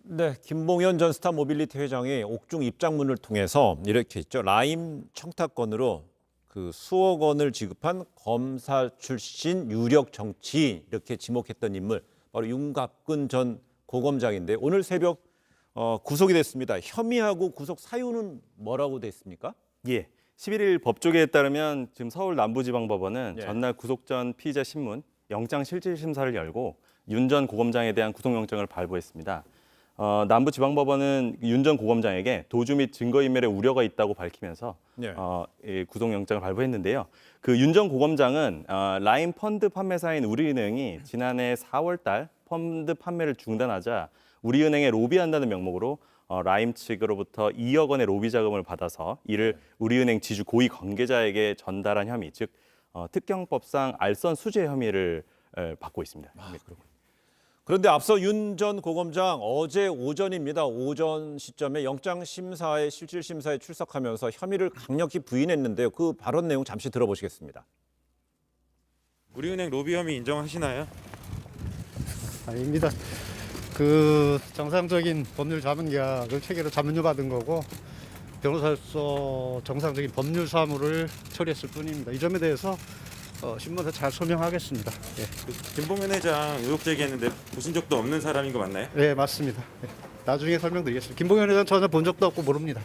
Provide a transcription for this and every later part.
네, 김봉현 전 스타모빌리티 회장이 옥중 입장문을 통해서 이렇게 했죠. 라임 청탁건으로 그 수억 원을 지급한 검사 출신 유력 정치인 이렇게 지목했던 인물 바로 윤갑근 전 고검장인데 오늘 새벽 구속이 됐습니다. 혐의하고 구속 사유는 뭐라고 됐습니까? 예. 11일 법조계에 따르면 지금 서울 남부지방법원은 예. 전날 구속 전 피의자 신문 영장실질심사를 열고 윤 전 고검장에 대한 구속영장을 발부했습니다. 남부지방법원은 윤 전 고검장에게 도주 및 증거인멸의 우려가 있다고 밝히면서 예. 이 구속영장을 발부했는데요. 그 윤 전 고검장은 라임 펀드 판매사인 우리은행이 지난해 4월 달 펀드 판매를 중단하자 우리은행에 로비한다는 명목으로 라임 측으로부터 2억 원의 로비 자금을 받아서 이를 우리은행 지주 고위 관계자에게 전달한 혐의, 즉 특경법상 알선 수재 혐의를 받고 있습니다. 그런데 앞서 윤 전 고검장 어제 오전입니다. 오전 시점에 영장심사에 실질심사에 출석하면서 혐의를 강력히 부인했는데요. 그 발언 내용 잠시 들어보시겠습니다. 우리은행 로비 혐의 인정하시나요? 아닙니다. 정상적인 법률 자문 계약을 체계로 자문료 받은 거고 변호사로서 정상적인 법률 사무를 처리했을 뿐입니다. 이 점에 대해서 신문에서 잘 소명하겠습니다. 예. 김봉현 회장 의혹 제기했는데 보신 적도 없는 사람인 거 맞나요? 네, 맞습니다. 예. 나중에 설명드리겠습니다. 김봉현 회장 전혀 본 적도 없고 모릅니다.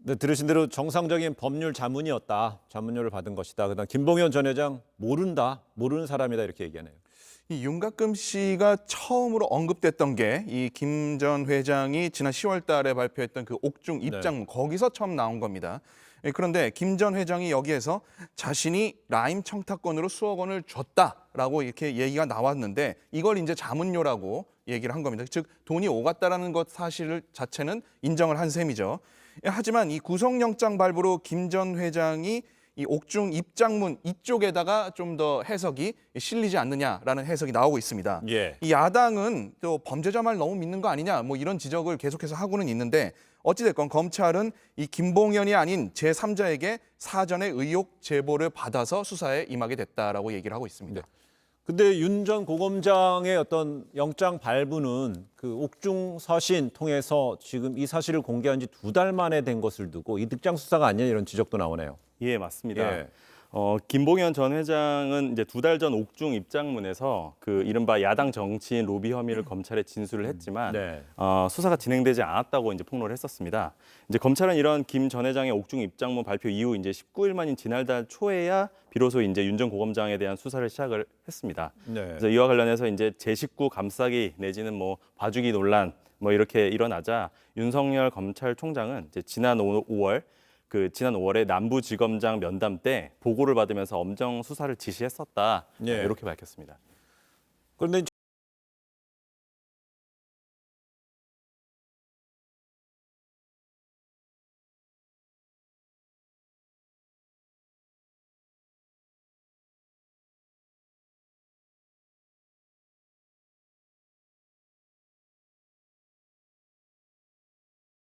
네, 들으신 대로 정상적인 법률 자문이었다. 자문료를 받은 것이다. 그다음 김봉현 전 회장 모르는 사람이다 이렇게 얘기하네요. 이 윤갑금 씨가 처음으로 언급됐던 게 이 김 전 회장이 지난 10월 달에 발표했던 그 옥중 입장문 거기서 처음 나온 겁니다. 그런데 김 전 회장이 여기에서 자신이 라임 청탁건으로 수억 원을 줬다라고 이렇게 얘기가 나왔는데 이걸 이제 자문료라고 얘기를 한 겁니다. 즉 돈이 오갔다라는 것 사실 자체는 인정을 한 셈이죠. 하지만 이 구속영장 발부로 김 전 회장이 이 옥중 입장문 이쪽에다가 좀 더 해석이 실리지 않느냐라는 해석이 나오고 있습니다. 예. 이 야당은 또 범죄자 말 너무 믿는 거 아니냐 뭐 이런 지적을 계속해서 하고는 있는데 어찌됐건 검찰은 이 김봉현이 아닌 제3자에게 사전에 의혹 제보를 받아서 수사에 임하게 됐다라고 얘기를 하고 있습니다. 근데 윤 전 고검장의 어떤 영장 발부는 그 옥중 서신 통해서 지금 이 사실을 공개한 지 2달 만에 된 것을 두고 이득장 수사가 아니냐 이런 지적도 나오네요. 예, 맞습니다. 예. 김봉현 전 회장은 이제 2달 전 옥중 입장문에서 그 이른바 야당 정치인 로비 혐의를 검찰에 진술을 했지만 네. 수사가 진행되지 않았다고 이제 폭로를 했었습니다. 이제 검찰은 이런 김 전 회장의 옥중 입장문 발표 이후 이제 19일 만인 지난달 초에야 비로소 이제 윤 전 고검장에 대한 수사를 시작을 했습니다. 네. 그래서 이와 관련해서 이제 제 식구 감싸기 내지는 뭐 봐주기 논란 뭐 이렇게 일어나자 윤석열 검찰총장은 이제 지난 5월에 남부지검장 면담 때 보고를 받으면서 엄정 수사를 지시했었다. 예. 이렇게 밝혔습니다. 그런데